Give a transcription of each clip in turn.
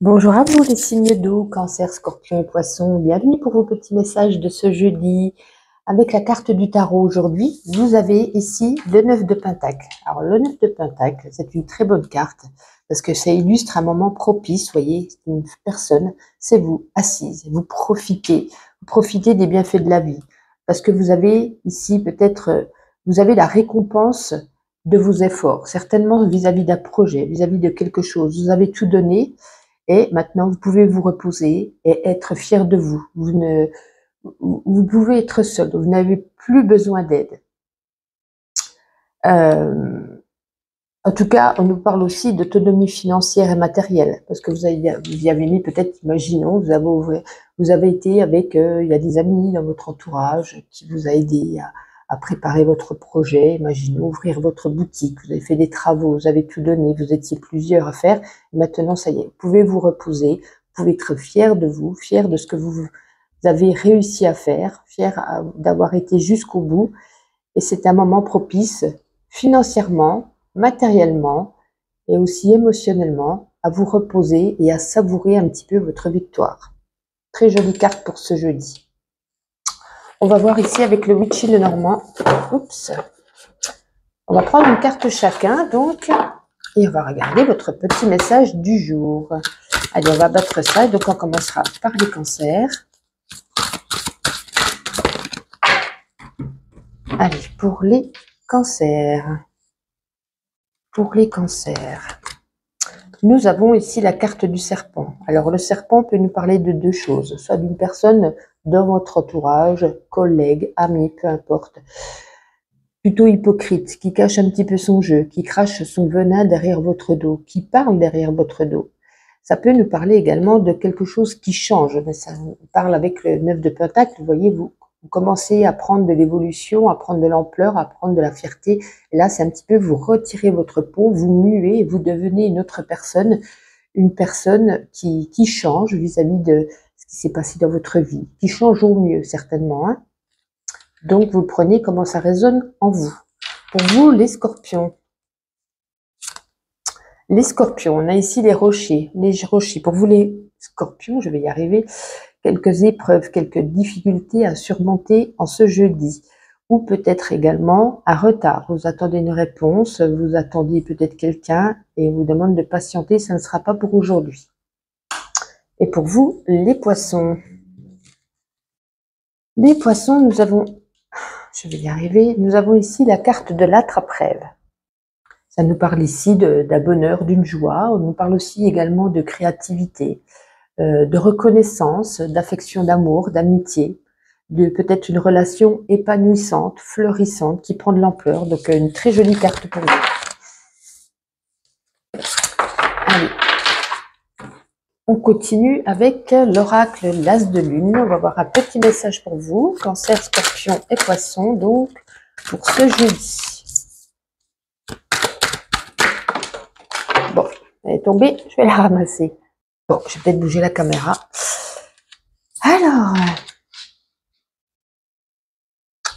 Bonjour à vous les signes d'eau, Cancer, Scorpion et Poisson. Bienvenue pour vos petits messages de ce jeudi. Avec la carte du tarot aujourd'hui, vous avez ici le 9 de Pentacle. Alors le 9 de Pentacle, c'est une très bonne carte parce que ça illustre un moment propice. Vous voyez, c'est une personne, c'est vous, assise. Vous profitez des bienfaits de la vie. Parce que vous avez ici peut-être, vous avez la récompense de vos efforts. Certainement vis-à-vis d'un projet, vis-à-vis de quelque chose. Vous avez tout donné. Et maintenant, vous pouvez vous reposer et être fier de vous. Vous pouvez être seul, vous n'avez plus besoin d'aide. En tout cas, on nous parle aussi d'autonomie financière et matérielle, parce que vous y avez mis peut-être, imaginons, vous avez été avec, il y a des amis dans votre entourage qui vous a aidé à préparer votre projet. Imaginons ouvrir votre boutique, vous avez fait des travaux, vous avez tout donné, vous étiez plusieurs à faire. Et maintenant, ça y est, vous pouvez vous reposer, vous pouvez être fier de vous, fier de ce que vous avez réussi à faire, fier d'avoir été jusqu'au bout. Et c'est un moment propice financièrement, matériellement et aussi émotionnellement à vous reposer et à savourer un petit peu votre victoire. Très jolie carte pour ce jeudi. On va voir ici avec le Witchy Lenormand. Oups. On va prendre une carte chacun, donc, et on va regarder votre petit message du jour. Allez, on va battre ça. Donc, on commencera par les cancers. Allez, pour les cancers. Pour les cancers. Nous avons ici la carte du serpent. Alors, le serpent peut nous parler de deux choses. Soit d'une personne dans votre entourage, collègue, ami, peu importe. Plutôt hypocrite, qui cache un petit peu son jeu, qui crache son venin derrière votre dos, qui parle derrière votre dos. Ça peut nous parler également de quelque chose qui change. Mais ça parle avec le 9 de Pentacle. Vous voyez, vous commencez à prendre de l'évolution, à prendre de l'ampleur, à prendre de la fierté. Et là, c'est un petit peu vous retirez votre peau, vous muez, vous devenez une autre personne, une personne qui change vis-à-vis de ce qui s'est passé dans votre vie, qui change au mieux certainement. Hein. Donc, vous prenez comment ça résonne en vous. Pour vous, les scorpions. Les scorpions, on a ici les rochers. Les rochers, pour vous les scorpions, je vais y arriver, quelques épreuves, quelques difficultés à surmonter en ce jeudi. Ou peut-être également un retard. Vous attendez une réponse, vous attendiez peut-être quelqu'un et on vous demande de patienter, ça ne sera pas pour aujourd'hui. Et pour vous, les poissons. Les poissons, nous avons, je vais y arriver, nous avons ici la carte de l'attrape-rêve. Ça nous parle ici d'un bonheur, d'une joie. On nous parle aussi également de créativité, de reconnaissance, d'affection, d'amour, d'amitié, de peut-être une relation épanouissante, fleurissante, qui prend de l'ampleur. Donc, une très jolie carte pour vous. Allez. On continue avec l'oracle l'As de Lune. On va voir un petit message pour vous, Cancer, Scorpion et Poisson, donc, pour ce jeudi. Bon, elle est tombée, je vais la ramasser. Bon, je vais peut-être bouger la caméra. Alors,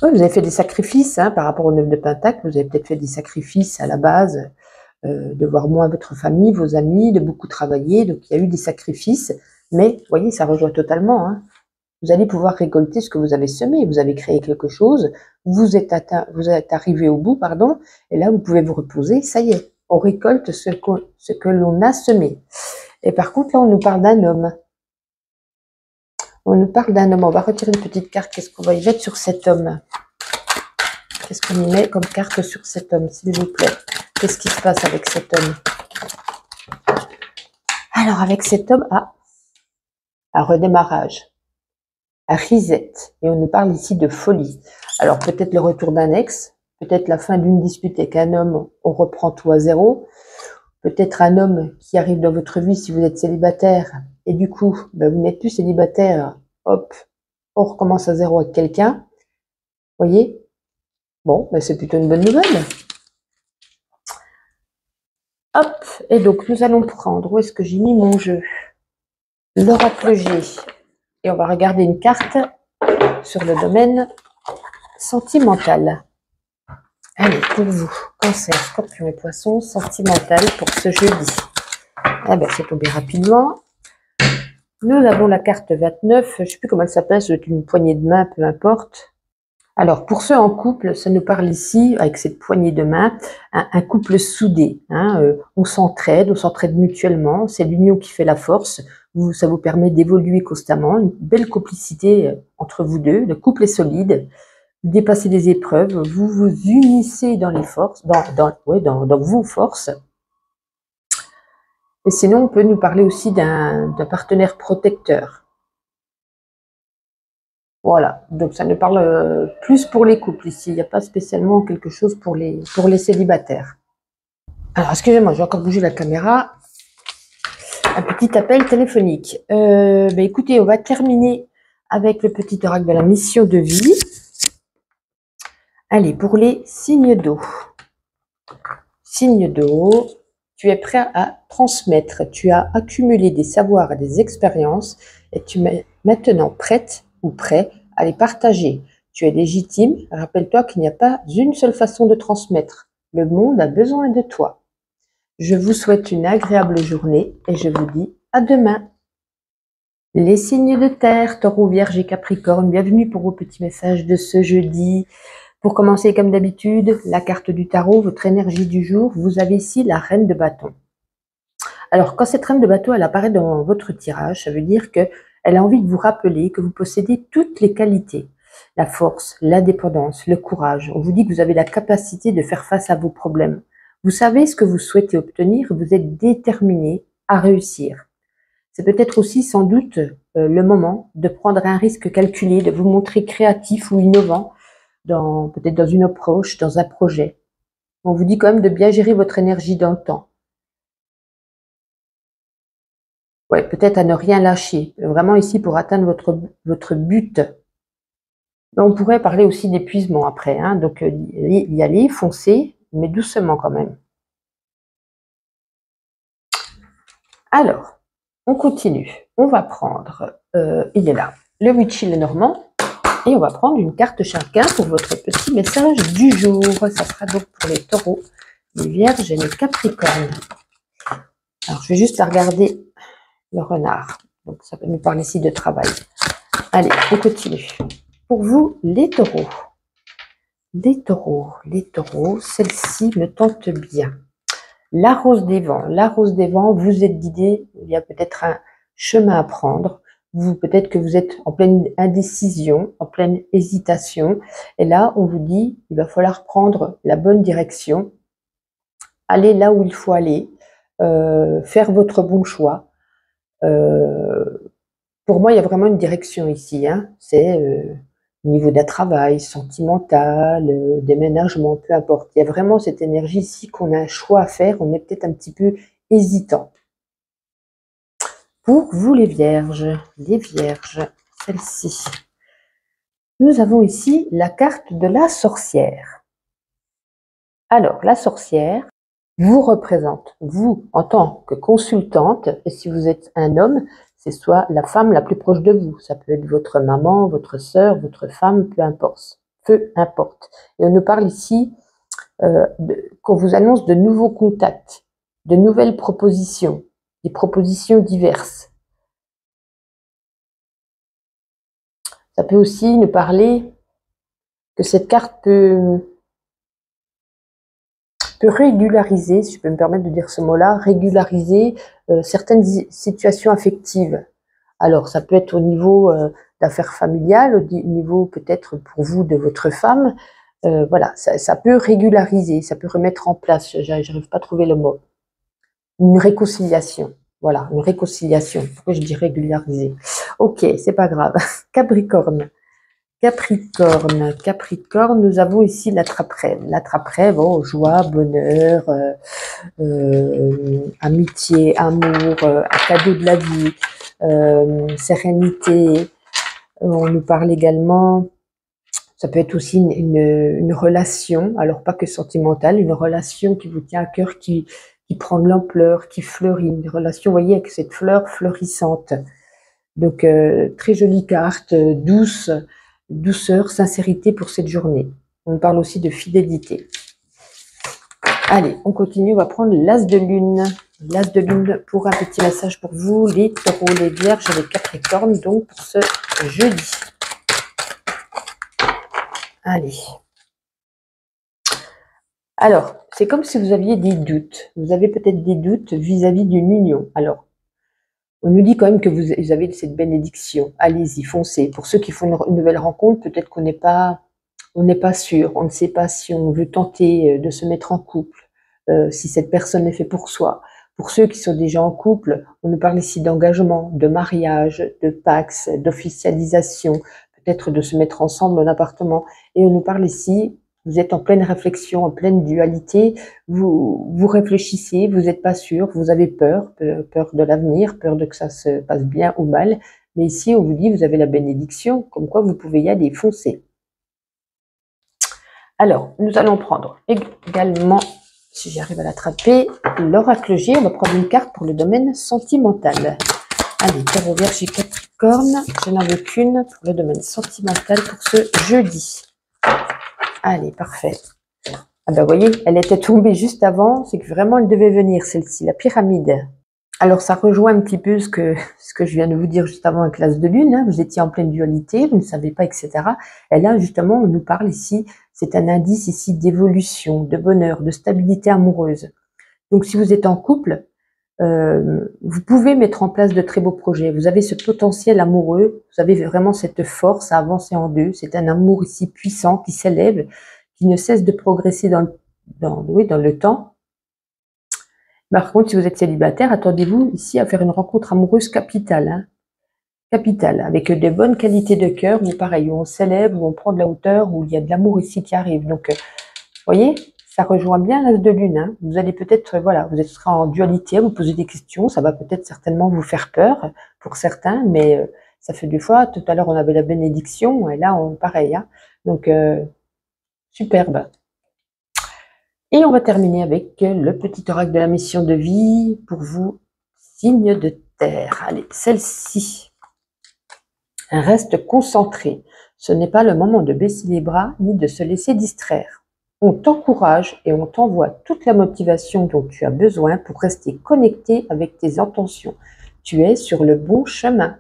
oui, vous avez fait des sacrifices hein, par rapport au 9 de Pentacle. Vous avez peut-être fait des sacrifices à la base, de voir moins votre famille, vos amis, de beaucoup travailler. Donc, il y a eu des sacrifices. Mais, vous voyez, ça rejoint totalement. Hein. Vous allez pouvoir récolter ce que vous avez semé. Vous avez créé quelque chose. Vous êtes arrivé au bout, pardon. Et là, vous pouvez vous reposer. Ça y est, on récolte ce que l'on a semé. Et par contre, là, on nous parle d'un homme. On nous parle d'un homme. On va retirer une petite carte. Qu'est-ce qu'on va y mettre sur cet homme? Qu'est-ce qu'on y met comme carte sur cet homme, s'il vous plaît? Qu'est-ce qui se passe avec cet homme? Alors, avec cet homme, un redémarrage, un reset. Et on nous parle ici de folie. Alors, peut-être le retour d'un ex, peut-être la fin d'une dispute avec un homme, on reprend tout à zéro. Peut-être un homme qui arrive dans votre vie si vous êtes célibataire. Et du coup, vous n'êtes plus célibataire. Hop, on recommence à zéro avec quelqu'un. Vous voyez? Bon, c'est plutôt une bonne nouvelle. Hop, et donc nous allons prendre, où est-ce que j'ai mis mon jeu? L'oracle G. Et on va regarder une carte sur le domaine sentimental. Allez, pour vous, Cancer, Scorpion et Poisson, sentimental pour ce jeudi. Eh bien, c'est tombé rapidement. Nous avons la carte 29, je ne sais plus comment elle s'appelle, c'est une poignée de main, peu importe. Alors, pour ceux en couple, ça nous parle ici, avec cette poignée de main, un couple soudé. Hein, on s'entraide mutuellement, c'est l'union qui fait la force. Ça vous permet d'évoluer constamment, une belle complicité entre vous deux, le couple est solide, vous dépassez des épreuves, vous vous unissez dans les forces, dans vos forces. Et sinon, on peut nous parler aussi d'un partenaire protecteur. Voilà, donc ça ne parle plus pour les couples ici, il n'y a pas spécialement quelque chose pour les célibataires. Alors, excusez-moi, j'ai encore bougé la caméra. Un petit appel téléphonique. Écoutez, on va terminer avec le petit oracle de la mission de vie. Allez, pour les signes d'eau. Signe d'eau, tu es prêt à transmettre, tu as accumulé des savoirs et des expériences et tu es maintenant prête ou prêt à les partager. Tu es légitime, rappelle-toi qu'il n'y a pas une seule façon de transmettre. Le monde a besoin de toi. Je vous souhaite une agréable journée et je vous dis à demain. Les signes de terre, Taureau, Vierge et Capricorne, bienvenue pour vos petits messages de ce jeudi. Pour commencer, comme d'habitude, la carte du tarot, votre énergie du jour, vous avez ici la reine de bâton. Alors, quand cette reine de bâton, elle apparaît dans votre tirage, ça veut dire qu'elle a envie de vous rappeler que vous possédez toutes les qualités. La force, l'indépendance, le courage. On vous dit que vous avez la capacité de faire face à vos problèmes. Vous savez ce que vous souhaitez obtenir, vous êtes déterminé à réussir. C'est peut-être aussi sans doute le moment de prendre un risque calculé, de vous montrer créatif ou innovant, peut-être dans une approche, dans un projet. On vous dit quand même de bien gérer votre énergie dans le temps. Ouais, peut-être à ne rien lâcher. Vraiment ici pour atteindre votre but. Mais on pourrait parler aussi d'épuisement après. Hein, donc y aller, foncer, mais doucement quand même. Alors, on continue. On va prendre, il est là, le Witchy Lenormand. Et on va prendre une carte chacun pour votre petit message du jour. Ça sera donc pour les taureaux, les vierges et les capricornes. Alors, je vais juste regarder le renard. Donc, ça peut nous parler ici de travail. Allez, on continue. Pour vous, les taureaux. Les taureaux, celle-ci me tente bien. La rose des vents, vous êtes guidé. Il y a peut-être un chemin à prendre. Peut-être que vous êtes en pleine indécision, en pleine hésitation. Et là, on vous dit, il va falloir prendre la bonne direction, aller là où il faut aller, faire votre bon choix. Pour moi, il y a vraiment une direction ici. Hein. C'est au niveau d'un travail, sentimental, déménagement, peu importe. Il y a vraiment cette énergie ici qu'on a un choix à faire. On est peut-être un petit peu hésitant. Pour vous les vierges, celle-ci. Nous avons ici la carte de la sorcière. Alors, la sorcière vous représente, vous, en tant que consultante, et si vous êtes un homme, c'est soit la femme la plus proche de vous. Ça peut être votre maman, votre sœur, votre femme, peu importe. Peu importe. Et on nous parle ici qu'on vous annonce de nouveaux contacts, de nouvelles propositions, des propositions diverses. Ça peut aussi nous parler que cette carte peut régulariser, si je peux me permettre de dire ce mot-là, régulariser certaines situations affectives. Alors, ça peut être au niveau d'affaires familiales, au niveau peut-être pour vous de votre femme. Voilà, ça peut régulariser, ça peut remettre en place, j'arrive pas à trouver le mot. Une réconciliation. Voilà, une réconciliation. Pourquoi je dis régulariser? Ok, c'est pas grave. Capricorne. Capricorne, nous avons ici l'attrape-rêve. L'attrape-rêve, bon, joie, bonheur, amitié, amour, un cadeau de la vie, sérénité. On nous parle également, ça peut être aussi une relation, alors pas que sentimentale, une relation qui vous tient à cœur, qui prend de l'ampleur, qui fleurit, une relation, vous voyez, avec cette fleur fleurissante. Donc, très jolie carte, douce, douceur, sincérité pour cette journée. On parle aussi de fidélité. Allez, on continue, on va prendre l'as de lune. l'as de lune pour un petit message pour vous, les taureaux, les vierges et les capricornes, donc pour ce jeudi. Allez. Alors, c'est comme si vous aviez des doutes. Vous avez peut-être des doutes vis-à-vis d'une union. Alors, on nous dit quand même que vous avez cette bénédiction. Allez-y, foncez. Pour ceux qui font une nouvelle rencontre, peut-être qu'on n'est pas sûr, on ne sait pas si on veut tenter de se mettre en couple, si cette personne est faite pour soi. Pour ceux qui sont déjà en couple, on nous parle ici d'engagement, de mariage, de pax, d'officialisation, peut-être de se mettre ensemble en appartement. Et on nous parle ici, vous êtes en pleine réflexion, en pleine dualité, vous réfléchissez, vous n'êtes pas sûr, vous avez peur de l'avenir, peur de que ça se passe bien ou mal. Mais ici, on vous dit, vous avez la bénédiction, comme quoi vous pouvez y aller, foncer. Alors, nous allons prendre également, si j'arrive à l'attraper, l'oracle G. On va prendre une carte pour le domaine sentimental. Allez, Taureau, Vierge et Capricorne. Je n'en veux qu'une pour le domaine sentimental pour ce jeudi. Allez, parfait. Ah ben, vous voyez, elle était tombée juste avant. C'est que vraiment, elle devait venir, celle-ci, la pyramide. Alors, ça rejoint un petit peu ce que je viens de vous dire juste avant avec l'as de lune. Hein. Vous étiez en pleine dualité, vous ne savez pas, etc. Et là, justement, on nous parle ici, c'est un indice ici d'évolution, de bonheur, de stabilité amoureuse. Donc, si vous êtes en couple, vous pouvez mettre en place de très beaux projets. Vous avez ce potentiel amoureux, vous avez vraiment cette force à avancer en deux. C'est un amour ici puissant qui s'élève, qui ne cesse de progresser dans le temps. Par contre, si vous êtes célibataire, attendez-vous ici à faire une rencontre amoureuse capitale. Hein, capitale, avec des bonnes qualités de cœur, où pareil, où on célèbre, où on prend de la hauteur, où il y a de l'amour ici qui arrive. Donc, vous voyez, ça rejoint bien l'as de lune. Hein. Vous allez peut-être, voilà, vous serez en dualité, vous posez des questions, ça va peut-être certainement vous faire peur pour certains, mais ça fait 2 fois. Tout à l'heure, on avait la bénédiction, et là, pareil. Hein. Donc, superbe. Et on va terminer avec le petit oracle de la mission de vie pour vous, signe de terre. Allez, celle-ci. Reste concentré. Ce n'est pas le moment de baisser les bras ni de se laisser distraire. On t'encourage et on t'envoie toute la motivation dont tu as besoin pour rester connecté avec tes intentions. Tu es sur le bon chemin.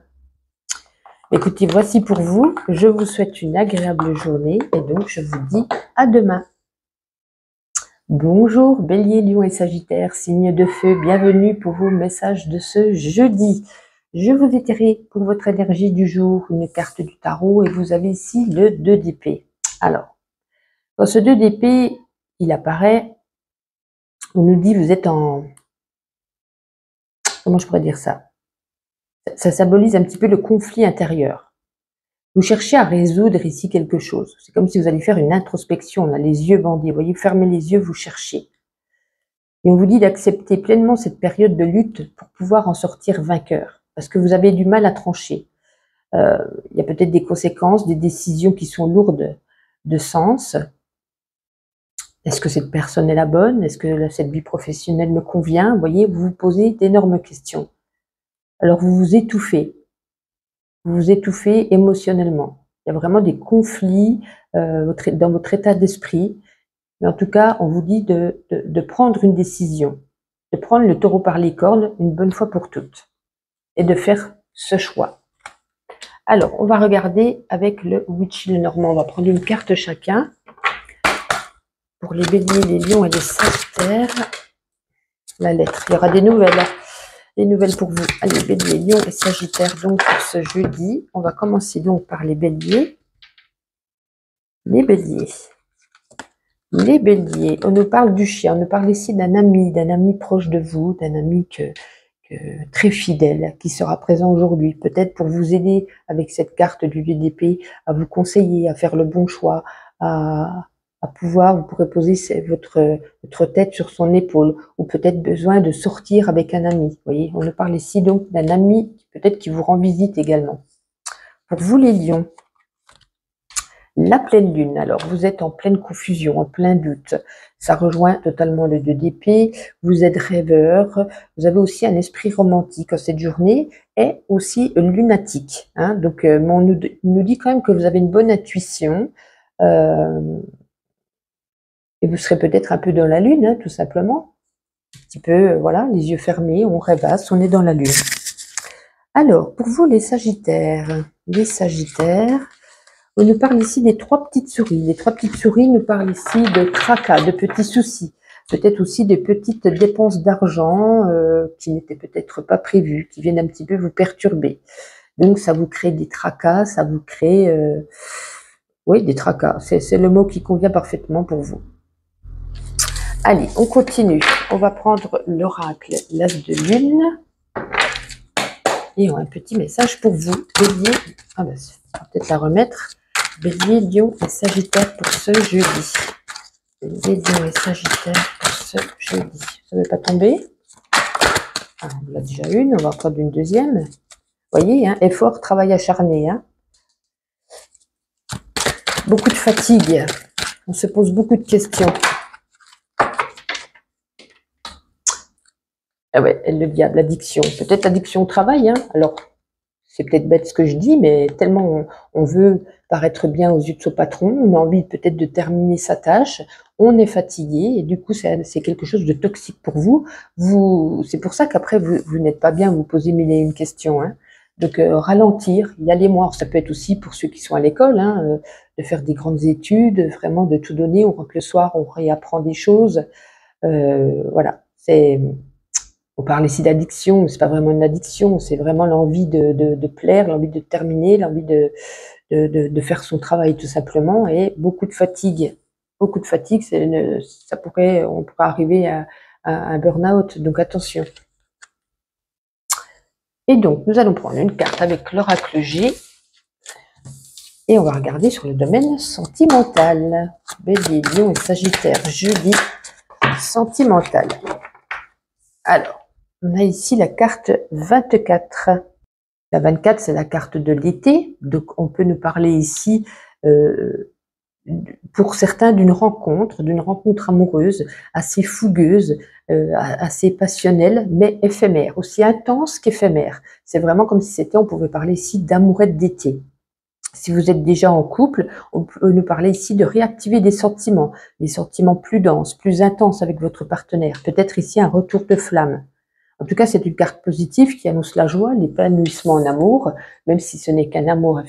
Écoutez, voici pour vous. Je vous souhaite une agréable journée et donc je vous dis à demain. Bonjour Bélier, Lion et Sagittaire, signe de feu, bienvenue pour vos messages de ce jeudi. Je vous ai tiré pour votre énergie du jour une carte du tarot et vous avez ici le 2 d'épée. Alors, dans ce 2 d'épée, il apparaît, on nous dit vous êtes en... Comment je pourrais dire ça? Ça symbolise un petit peu le conflit intérieur. Vous cherchez à résoudre ici quelque chose. C'est comme si vous alliez faire une introspection, on a les yeux bandés. Vous voyez, fermez les yeux, vous cherchez. Et on vous dit d'accepter pleinement cette période de lutte pour pouvoir en sortir vainqueur. Parce que vous avez du mal à trancher. Il y a peut-être des conséquences, des décisions qui sont lourdes de sens. Est-ce que cette personne est la bonne? Est-ce que cette vie professionnelle me convient? Vous voyez, vous vous posez d'énormes questions. Alors vous vous étouffez. Vous vous étouffez émotionnellement. Il y a vraiment des conflits dans votre état d'esprit. Mais en tout cas, on vous dit de prendre une décision, de prendre le taureau par les cornes une bonne fois pour toutes et de faire ce choix. Alors, on va regarder avec le Witchy Lenormand. On va prendre une carte chacun pour les béliers, les lions et les sagittaires. La lettre, il y aura des nouvelles. Les nouvelles pour vous. Allez, béliers, lions et sagittaires, donc pour ce jeudi. On va commencer donc par les béliers. Les béliers. Les béliers, on nous parle du chien, on nous parle ici d'un ami proche de vous, d'un ami très fidèle, qui sera présent aujourd'hui, peut-être pour vous aider avec cette carte du dieu d'épée, à vous conseiller, à faire le bon choix, à pouvoir, vous pourrez poser votre tête sur son épaule, ou peut-être besoin de sortir avec un ami. Vous voyez, on nous parle ici donc d'un ami, peut-être qui vous rend visite également. Pour vous les lions, la pleine lune, alors vous êtes en pleine confusion, en plein doute. Ça rejoint totalement le 2 d'épée. Vous êtes rêveur. Vous avez aussi un esprit romantique. Cette journée est aussi lunatique. Hein, donc, on nous dit quand même que vous avez une bonne intuition. Et vous serez peut-être un peu dans la lune, hein, tout simplement. petit peu, voilà, les yeux fermés, on rêvasse, on est dans la lune. Alors, pour vous les Sagittaires, on nous parle ici des 3 petites souris. Les 3 petites souris nous parlent ici de tracas, de petits soucis, peut-être aussi des petites dépenses d'argent qui n'étaient peut-être pas prévues, qui viennent un petit peu vous perturber. Donc, ça vous crée des tracas, ça vous crée, oui, des tracas. C'est le mot qui convient parfaitement pour vous. Allez, on continue. On va prendre l'oracle, l'as de lune. Et on a un petit message pour vous, Bélier. Ah ben, on va peut-être la remettre. Bélier, Lion et Sagittaire pour ce jeudi. Bélier, Lion et Sagittaire pour ce jeudi. Ça ne va pas tomber. Ah, on l'a déjà une, on va en prendre une deuxième. Vous voyez, hein, effort, travail acharné. Hein. Beaucoup de fatigue. On se pose beaucoup de questions. Ah ouais, le diable, l'addiction. Peut-être l'addiction au travail. Hein. Alors, c'est peut-être bête ce que je dis, mais tellement on veut paraître bien aux yeux de son patron, on a envie peut-être de terminer sa tâche, on est fatigué, et du coup, c'est quelque chose de toxique pour vous. C'est pour ça qu'après, vous n'êtes pas bien, vous posez mille et une questions. Hein. Donc, ralentir, y aller moins. Ça peut être aussi pour ceux qui sont à l'école, hein, de faire des grandes études, vraiment de tout donner. On rentre le soir, on réapprend des choses. Voilà, on parle ici d'addiction, mais c'est pas vraiment une addiction, c'est vraiment l'envie de plaire, l'envie de terminer, l'envie de faire son travail tout simplement, et beaucoup de fatigue. Beaucoup de fatigue, on pourrait arriver à un burn-out, donc attention. Et donc, nous allons prendre une carte avec l'oracle G, et on va regarder sur le domaine sentimental. Bélier, Lion et Sagittaire, jeudi, sentimental. Alors, on a ici la carte 24. La 24, c'est la carte de l'été. Donc, on peut nous parler ici, pour certains, d'une rencontre amoureuse, assez fougueuse, assez passionnelle, mais éphémère, aussi intense qu'éphémère. C'est vraiment comme si on pouvait parler ici d'amourette d'été. Si vous êtes déjà en couple, on peut nous parler ici de réactiver des sentiments plus denses, plus intenses avec votre partenaire. Peut-être ici un retour de flamme. En tout cas, c'est une carte positive qui annonce la joie, l'épanouissement en amour, même si ce n'est qu'un amour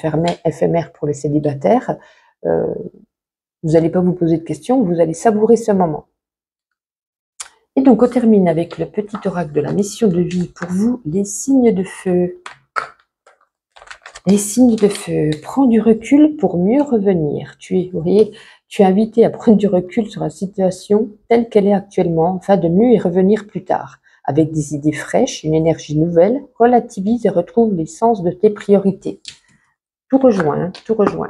éphémère pour les célibataires. Vous n'allez pas vous poser de questions, vous allez savourer ce moment. Et donc, on termine avec le petit oracle de la mission de vie pour vous, les signes de feu. Les signes de feu, prends du recul pour mieux revenir. Vous voyez, tu es invité à prendre du recul sur la situation telle qu'elle est actuellement, afin de mieux y revenir plus tard. Avec des idées fraîches, une énergie nouvelle, relativise et retrouve l'essence de tes priorités. Tout rejoint, hein, tout rejoint.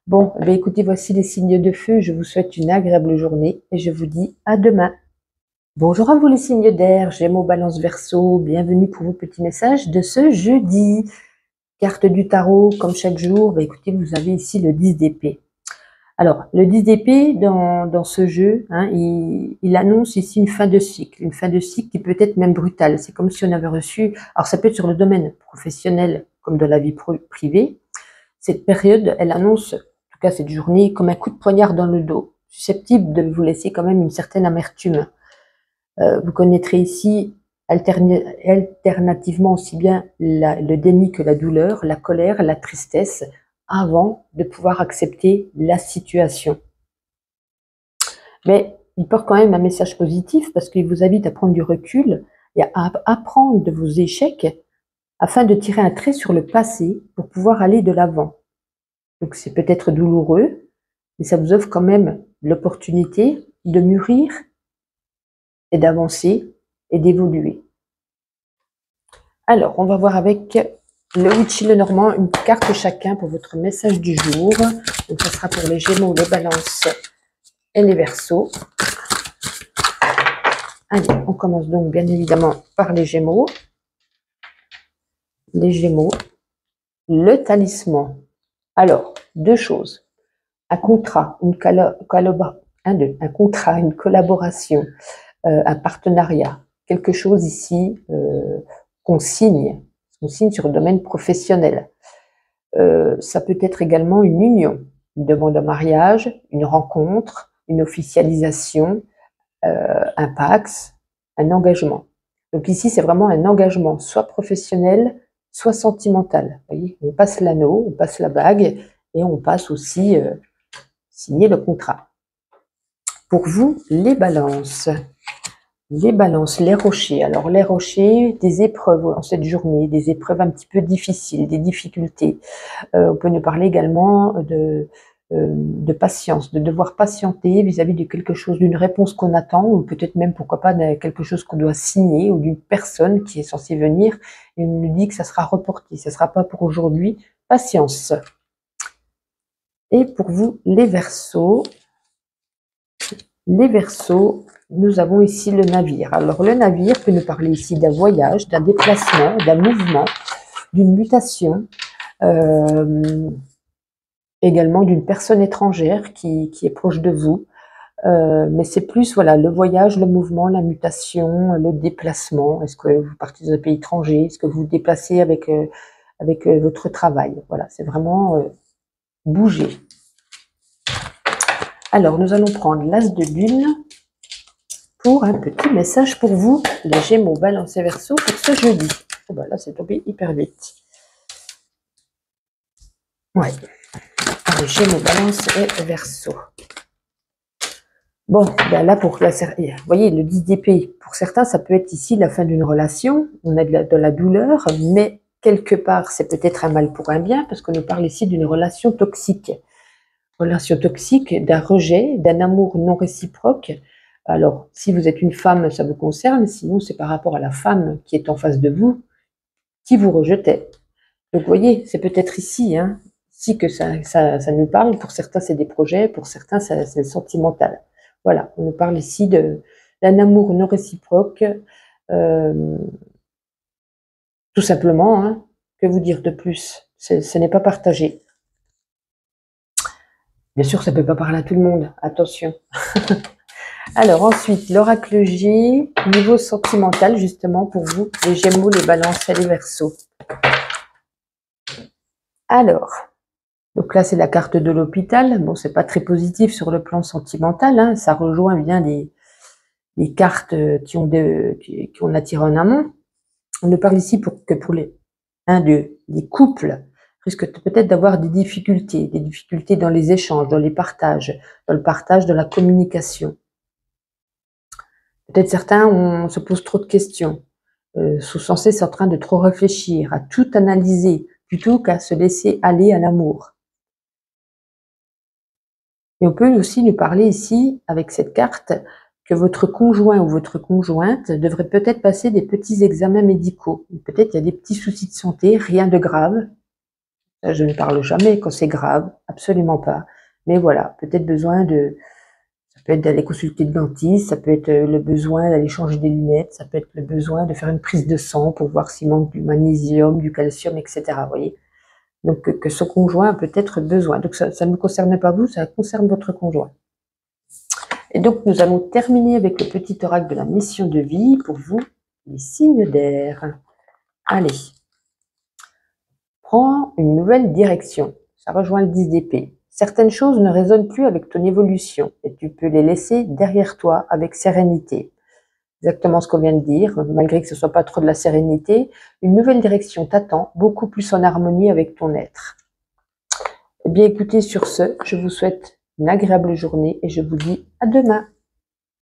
Bon, écoutez, voici les signes de feu. Je vous souhaite une agréable journée et je vous dis à demain. Bonjour à vous les signes d'air, Gémeaux, Balance, Verseau. Bienvenue pour vos petits messages de ce jeudi. Carte du tarot, comme chaque jour, écoutez, vous avez ici le 10 d'épée. Alors, le 10 d'épée, dans ce jeu, hein, il annonce ici une fin de cycle qui peut être même brutale. C'est comme si on avait reçu, alors ça peut être sur le domaine professionnel comme de la vie privée. Cette période, elle annonce, en tout cas cette journée, comme un coup de poignard dans le dos, susceptible de vous laisser quand même une certaine amertume. Vous connaîtrez ici alternativement aussi bien le déni que la douleur, la colère, la tristesse, avant de pouvoir accepter la situation. Mais il porte quand même un message positif parce qu'il vous invite à prendre du recul et à apprendre de vos échecs afin de tirer un trait sur le passé pour pouvoir aller de l'avant. Donc c'est peut-être douloureux, mais ça vous offre quand même l'opportunité de mûrir et d'avancer et d'évoluer. Alors, on va voir avec le Witch et le Normand, une carte chacun pour votre message du jour. Donc, ça sera pour les Gémeaux, les Balances et les Verseaux. Allez, on commence donc bien évidemment par les Gémeaux. Les Gémeaux, le talisman. Alors, deux choses. Un contrat, une collaboration, un partenariat. Quelque chose ici qu'on signe sur le domaine professionnel. Ça peut être également une union, une demande en mariage, une rencontre, une officialisation, un pax, un engagement. Donc ici, c'est vraiment un engagement, soit professionnel, soit sentimental. Vous voyez, on passe l'anneau, on passe la bague et on passe aussi signer le contrat. Pour vous, les balances. Les balances, les rochers. Alors les rochers, des épreuves en cette journée, des épreuves un petit peu difficiles, des difficultés. On peut nous parler également de patience, de devoir patienter vis-à-vis de quelque chose, d'une réponse qu'on attend, ou peut-être même, pourquoi pas, de quelque chose qu'on doit signer, ou d'une personne qui est censée venir, et on nous dit que ça sera reporté, ça ne sera pas pour aujourd'hui. Patience. Et pour vous, les Verseaux, nous avons ici le navire. Alors le navire peut nous parler ici d'un voyage, d'un déplacement, d'un mouvement, d'une mutation, également d'une personne étrangère qui est proche de vous. Mais c'est plus voilà, le voyage, le mouvement, la mutation, le déplacement. Est-ce que vous partez dans un pays étranger? Est-ce que vous vous déplacez avec votre travail? Voilà, c'est vraiment bouger. Alors, nous allons prendre l'As de Lune pour un petit message pour vous, les Gémeaux, Balance et Verseau, pour ce jeudi. Oh ben là, c'est tombé hyper vite. Ouais. Les Gémeaux, Balance et Verseau. Bon, ben là, pour la, vous voyez, le 10 d'épée, pour certains, ça peut être ici la fin d'une relation. On a de la douleur, mais quelque part, c'est peut-être un mal pour un bien, parce qu'on nous parle ici d'une relation toxique. Relation toxique, d'un rejet, d'un amour non réciproque. Alors, si vous êtes une femme, ça vous concerne, sinon c'est par rapport à la femme qui est en face de vous, qui vous rejetait. Donc, vous voyez, c'est peut-être ici, hein, ici que ça nous parle. Pour certains, c'est des projets, pour certains, c'est sentimental. Voilà, on nous parle ici d'un amour non réciproque, tout simplement, hein, que vous dire de plus? Ce n'est pas partagé. Bien sûr, ça ne peut pas parler à tout le monde, attention. Alors ensuite, l'oracle J, niveau sentimental justement pour vous, les Gémeaux, les Balances et les Verseaux. Alors, donc là c'est la carte de l'hôpital. Bon, c'est pas très positif sur le plan sentimental, hein. Ça rejoint bien les cartes qui ont attiré en amont. On nous parle ici pour les couples risquent peut-être d'avoir des difficultés dans les échanges, dans les partages, dans le partage de la communication. Peut-être certains se posent trop de questions, sont sans cesse en train de trop réfléchir, à tout analyser, plutôt qu'à se laisser aller à l'amour. Et on peut aussi nous parler ici, avec cette carte, que votre conjoint ou votre conjointe devrait peut-être passer des petits examens médicaux. Peut-être il y a des petits soucis de santé, rien de grave. Je ne parle jamais quand c'est grave, absolument pas. Mais voilà, peut-être besoin ça peut être d'aller consulter le dentiste, ça peut être le besoin d'aller changer des lunettes, ça peut être le besoin de faire une prise de sang pour voir s'il manque du magnésium, du calcium, etc. Vous voyez. Donc que son conjoint a peut-être besoin. Donc ça ne me concerne pas vous, ça concerne votre conjoint. Et donc nous allons terminer avec le petit oracle de la mission de vie pour vous, les signes d'air. Allez. Prends une nouvelle direction. Ça rejoint le 10 d'épée. Certaines choses ne résonnent plus avec ton évolution et tu peux les laisser derrière toi avec sérénité. Exactement ce qu'on vient de dire, malgré que ce soit pas trop de la sérénité, une nouvelle direction t'attend, beaucoup plus en harmonie avec ton être. Eh bien écoutez, sur ce, je vous souhaite une agréable journée et je vous dis à demain.